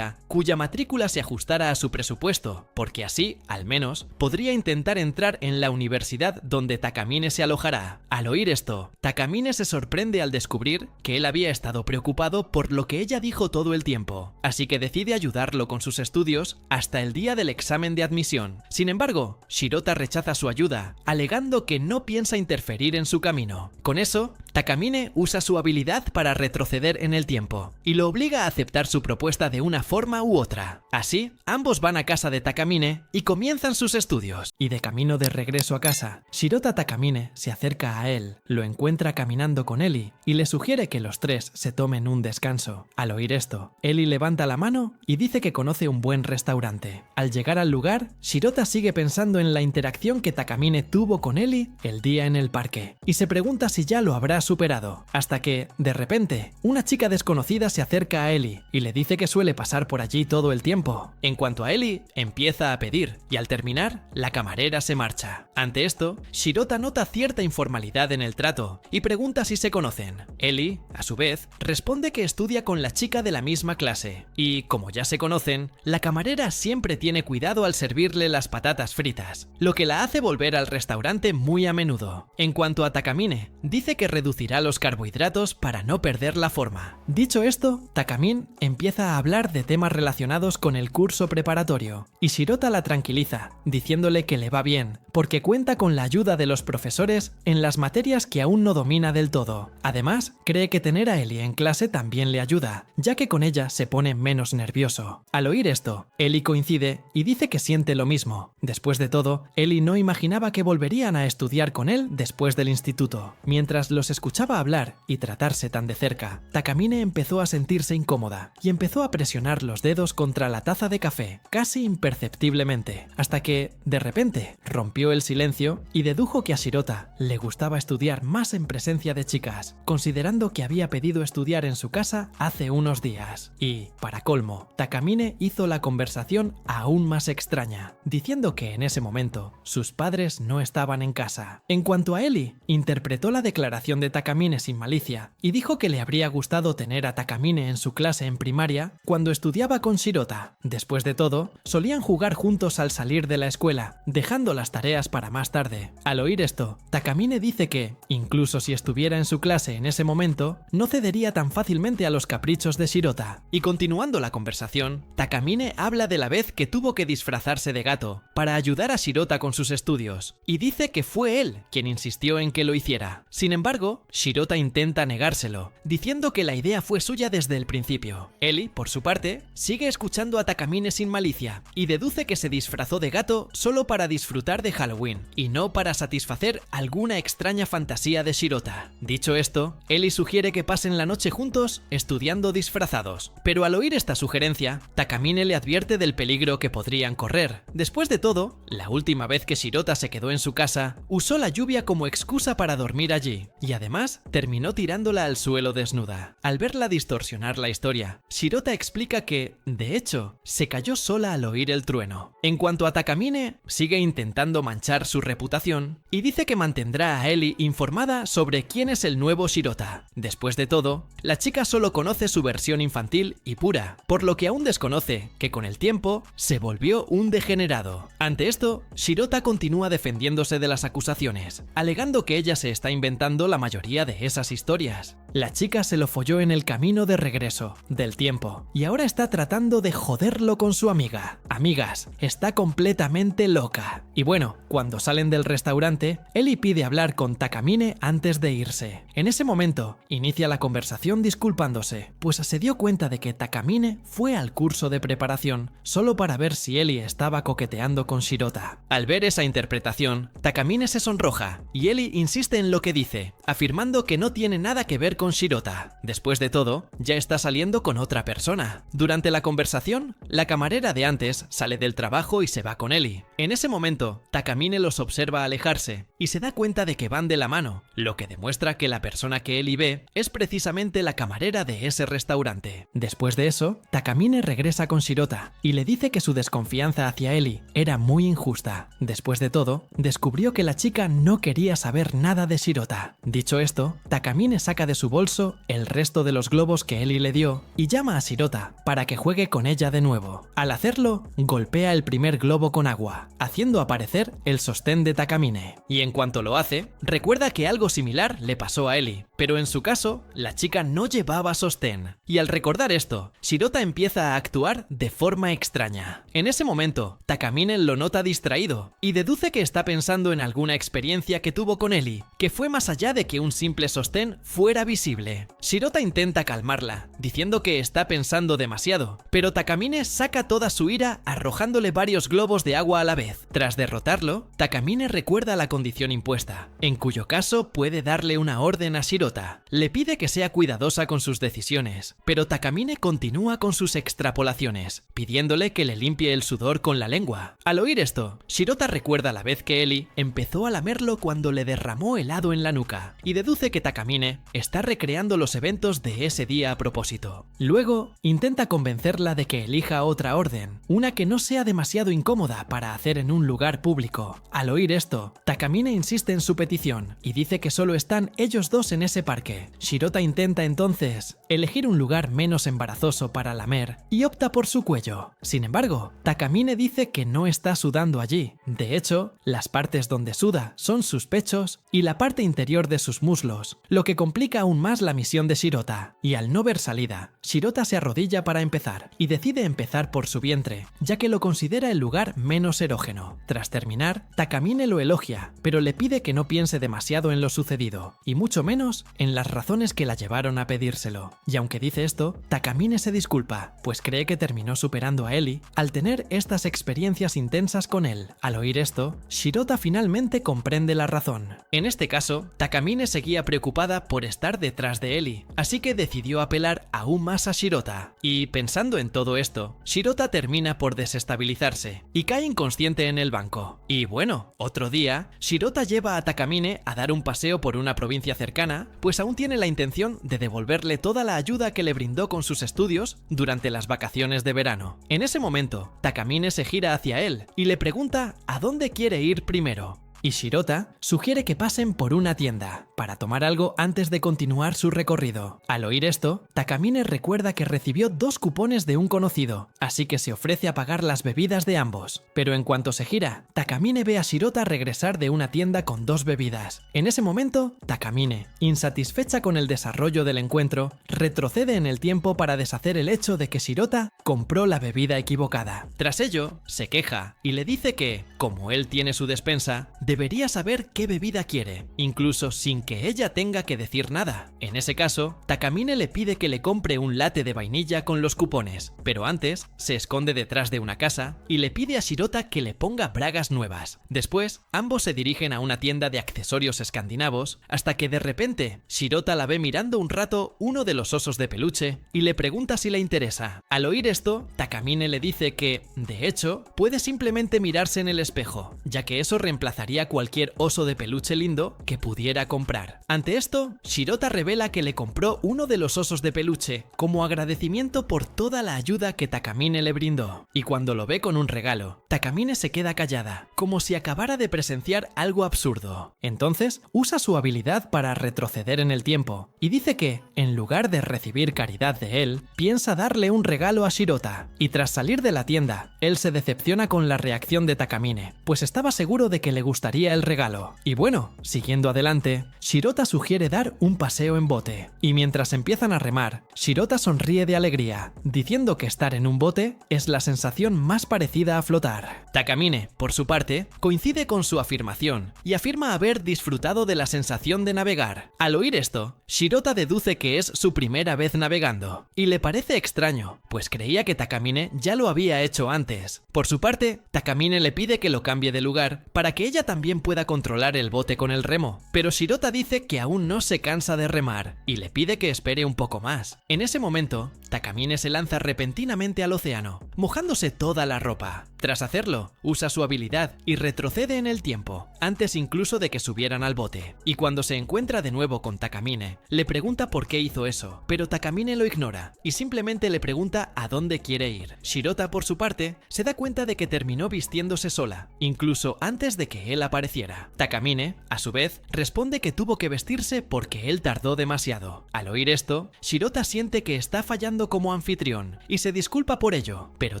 cuya matrícula se ajustara a su presupuesto, porque así, al menos, podría intentar entrar en la universidad donde Takamine se alojará. Al oír esto, Takamine se sorprende al descubrir que él había estado preocupado por lo que ella dijo todo el tiempo, así que decide ayudarlo con sus estudios hasta el día del examen de admisión. Sin embargo, Shirota rechaza su ayuda, alegando que no piensa interferir en su camino. Con eso, Takamine usa su habilidad para retroceder en el tiempo, y lo obliga a aceptar su propuesta de una forma u otra. Así, ambos van a casa de Takamine y comienzan sus estudios. Y de camino de regreso a casa, Shirota Takamine se acerca a él, lo encuentra caminando con Eli y le sugiere que los tres se tomen un descanso. Al oír esto, Eli levanta la mano y dice que conoce un buen restaurante. Al llegar al lugar, Shirota sigue pensando en la interacción que Takamine tuvo con Eli el día en el parque, y se pregunta si ya lo habrá superado, hasta que, de repente, una chica desconocida se acerca a Eli y le dice que suele pasar por allí todo el tiempo. En cuanto a Eli, empieza a pedir, y al terminar, la camarera se marcha. Ante esto, Shirota nota cierta informalidad en el trato y pregunta si se conocen. Eli, a su vez, responde que estudia con la chica de la misma clase, y como ya se conocen, la camarera siempre tiene cuidado al servirle las patatas fritas, lo que la hace volver al restaurante muy a menudo. En cuanto a Takamine, dice que reducirá los carbohidratos para no perder la forma. Dicho esto, Takamine empieza a hablar de temas relacionados con el curso preparatorio, y Shirota la tranquiliza, diciéndole que le va bien, porque cuenta con la ayuda de los profesores en las materias que aún no domina del todo. Además, cree que tener a Eli en clase también le ayuda, ya que con ella se pone menos nervioso. Al oír esto, Eli coincide y dice que siente lo mismo. Después de todo, Eli no imaginaba que volverían a estudiar con él después del instituto. Mientras los escuchaba hablar y tratarse tan de cerca, Takamine empezó a sentirse incómoda y empezó a presionar los dedos contra la taza de café, casi imperceptiblemente, hasta que, de repente, rompió el silencio y dedujo que a Shirota le gustaba estudiar más en presencia de chicas, considerando que había pedido estudiar en su casa hace unos días. Y, para colmo, Takamine hizo la conversación aún más extraña, diciendo que en ese momento sus padres no estaban en casa. En cuanto a Eli, interpretó la declaración de Takamine sin malicia y dijo que le habría gustado tener a Takamine en su clase en primaria cuando estudiaba con Shirota. Después de todo, solían jugar juntos al salir de la escuela, dejando las tareas para más tarde. Al oír esto, Takamine dice que, incluso si estuviera en su clase en ese momento, no cedería tan fácilmente a los caprichos de Shirota. Y continuando la conversación, Takamine habla de la vez que tuvo que disfrazarse de gato para ayudar a Shirota con sus estudios, y dice que fue él quien insistió en que lo hiciera. Sin embargo, embargo, Shirota intenta negárselo, diciendo que la idea fue suya desde el principio. Ellie, por su parte, sigue escuchando a Takamine sin malicia y deduce que se disfrazó de gato solo para disfrutar de Halloween y no para satisfacer alguna extraña fantasía de Shirota. Dicho esto, Ellie sugiere que pasen la noche juntos estudiando disfrazados, pero al oír esta sugerencia, Takamine le advierte del peligro que podrían correr. Después de todo, la última vez que Shirota se quedó en su casa, usó la lluvia como excusa para dormir allí, y además terminó tirándola al suelo desnuda. Al verla distorsionar la historia, Shirota explica que, de hecho, se cayó sola al oír el trueno. En cuanto a Takamine, sigue intentando manchar su reputación y dice que mantendrá a Ellie informada sobre quién es el nuevo Shirota. Después de todo, la chica solo conoce su versión infantil y pura, por lo que aún desconoce que con el tiempo se volvió un degenerado. Ante esto, Shirota continúa defendiéndose de las acusaciones, alegando que ella se está inventando la mayoría de esas historias. La chica se lo folló en el camino de regreso del tiempo y ahora está tratando de joderlo con su amiga. Amigas, está completamente loca. Y bueno, cuando salen del restaurante, Ellie pide hablar con Takamine antes de irse. En ese momento, inicia la conversación disculpándose, pues se dio cuenta de que Takamine fue al curso de preparación solo para ver si Ellie estaba coqueteando con Shirota. Al ver esa interpretación, Takamine se sonroja y Ellie insiste en lo que dice, afirmando que no tiene nada que ver con Shirota. Después de todo, ya está saliendo con otra persona. Durante la conversación, la camarera de antes sale del trabajo y se va con Ellie. En ese momento, Takamine los observa alejarse y se da cuenta de que van de la mano, lo que demuestra que la persona que Ellie ve es precisamente la camarera de ese restaurante. Después de eso, Takamine regresa con Shirota y le dice que su desconfianza hacia Ellie era muy injusta. Después de todo, descubrió que la chica no quería saber nada de Shirota. Dicho esto, Takamine saca de su bolso el resto de los globos que Ellie le dio y llama a Shirota para que juegue con ella de nuevo. Al hacerlo, golpea el primer globo con agua, haciendo aparecer el sostén de Takamine. Y en cuanto lo hace, recuerda que algo similar le pasó a Ellie, pero en su caso, la chica no llevaba sostén. Y al recordar esto, Shirota empieza a actuar de forma extraña. En ese momento, Takamine lo nota distraído y deduce que está pensando en alguna experiencia que tuvo con Ellie, que fue más allá de que un simple sostén fuera visible. Shirota intenta calmarla, diciendo que está pensando demasiado, pero Takamine saca toda su ira arrojándole varios globos de agua a la vez. Tras derrotarlo, Takamine recuerda la condición impuesta, en cuyo caso puede darle una orden a Shirota. Le pide que sea cuidadosa con sus decisiones, pero Takamine continúa con sus extrapolaciones, pidiéndole que le limpie el sudor con la lengua. Al oír esto, Shirota recuerda la vez que Ellie empezó a lamerlo cuando le derramó helado en la nuca, y deduce que Takamine está recreando los eventos de ese día a propósito. Luego, intenta convencerla de que elija otra orden, una que no sea demasiado incómoda para hacer en un lugar público. Al oír esto, Takamine insiste en su petición y dice que solo están ellos dos en ese parque. Shirota intenta entonces elegir un lugar menos embarazoso para lamer y opta por su cuello. Sin embargo, Takamine dice que no está sudando allí. De hecho, las partes donde suda son sus pechos y la parte interior de sus muslos, lo que complica aún más la misión de Shirota. Y al no ver salida, Shirota se arrodilla para empezar y decide empezar por su vientre, ya que lo considera el lugar menos erógeno. Tras terminar, Takamine lo elogia, pero le pide que no piense demasiado en lo sucedido, y mucho menos en las razones que la llevaron a pedírselo. Y aunque dice esto, Takamine se disculpa, pues cree que terminó superando a Ellie al tener estas experiencias intensas con él. Al oír esto, Shirota finalmente comprende la razón. En este caso, Takamine seguía preocupada por estar detrás de Ellie, así que decidió apelar aún más a Shirota. Y pensando en todo esto, Shirota termina por desestabilizarse y cae inconsciente en el banco. Y bueno, otro día, Shirota lleva a Takamine a dar un paseo por una provincia cercana, pues aún tiene la intención de devolverle toda la ayuda que le brindó con sus estudios durante las vacaciones de verano. En ese momento, Takamine se gira hacia él y le pregunta a dónde quiere ir primero. Y Shirota sugiere que pasen por una tienda para tomar algo antes de continuar su recorrido. Al oír esto, Takamine recuerda que recibió 2 cupones de un conocido, así que se ofrece a pagar las bebidas de ambos. Pero en cuanto se gira, Takamine ve a Shirota regresar de una tienda con 2 bebidas. En ese momento, Takamine, insatisfecha con el desarrollo del encuentro, retrocede en el tiempo para deshacer el hecho de que Shirota compró la bebida equivocada. Tras ello, se queja y le dice que, como él tiene su despensa, debería saber qué bebida quiere, incluso sin que ella tenga que decir nada. En ese caso, Takamine le pide que le compre un latte de vainilla con los cupones, pero antes se esconde detrás de una casa y le pide a Shirota que le ponga bragas nuevas. Después, ambos se dirigen a una tienda de accesorios escandinavos hasta que de repente Shirota la ve mirando un rato uno de los osos de peluche y le pregunta si le interesa. Al oír esto, Takamine le dice que, de hecho, puede simplemente mirarse en el espejo, ya que eso reemplazaría cualquier oso de peluche lindo que pudiera comprar. Ante esto, Shirota revela que le compró uno de los osos de peluche como agradecimiento por toda la ayuda que Takamine le brindó. Y cuando lo ve con un regalo, Takamine se queda callada, como si acabara de presenciar algo absurdo. Entonces, usa su habilidad para retroceder en el tiempo y dice que, en lugar de recibir caridad de él, piensa darle un regalo a Shirota. Y tras salir de la tienda, él se decepciona con la reacción de Takamine, pues estaba seguro de que le gustaría el regalo. Y bueno, siguiendo adelante, Shirota sugiere dar un paseo en bote. Y mientras empiezan a remar, Shirota sonríe de alegría, diciendo que estar en un bote es la sensación más parecida a flotar. Takamine, por su parte, coincide con su afirmación y afirma haber disfrutado de la sensación de navegar. Al oír esto, Shirota deduce que es su primera vez navegando, y le parece extraño, pues creía que Takamine ya lo había hecho antes. Por su parte, Takamine le pide que lo cambie de lugar para que ella también pueda controlar el bote con el remo, pero Shirota dice que aún no se cansa de remar y le pide que espere un poco más. En ese momento, Takamine se lanza repentinamente al océano, mojándose toda la ropa. Tras hacerlo, usa su habilidad y retrocede en el tiempo, antes incluso de que subieran al bote. Y cuando se encuentra de nuevo con Takamine, le pregunta por qué hizo eso, pero Takamine lo ignora y simplemente le pregunta a dónde quiere ir. Shirota, por su parte, se da cuenta de que terminó vistiéndose sola, incluso antes de que él apareciera. Takamine, a su vez, responde que tuvo que vestirse porque él tardó demasiado. Al oír esto, Shirota siente que está fallando como anfitrión y se disculpa por ello, pero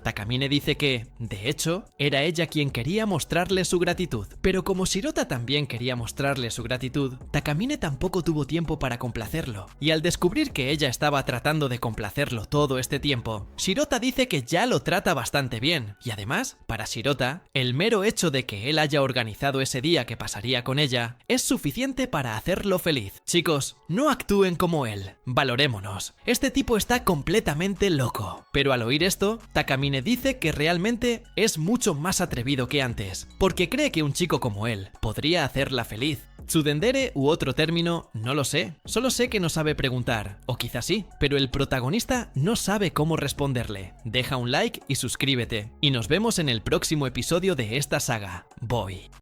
Takamine dice que, de hecho, era ella quien quería mostrarle su gratitud. Pero como Shirota también quería mostrarle su gratitud, Takamine tampoco tuvo tiempo para complacerlo, y al descubrir que ella estaba tratando de complacerlo todo este tiempo, Shirota dice que ya lo trata bastante bien, y además, para Shirota, el mero hecho de que él haya organizado ese día que pasaría con ella es suficiente para hacerlo feliz. Chicos, no actúen como él, valorémonos. Este tipo está completamente loco. Pero al oír esto, Takamine dice que realmente es mucho más atrevido que antes, porque cree que un chico como él podría hacerla feliz. Tsundere u otro término, no lo sé. Solo sé que no sabe preguntar, o quizás sí, pero el protagonista no sabe cómo responderle. Deja un like y suscríbete, y nos vemos en el próximo episodio de esta saga. Boy.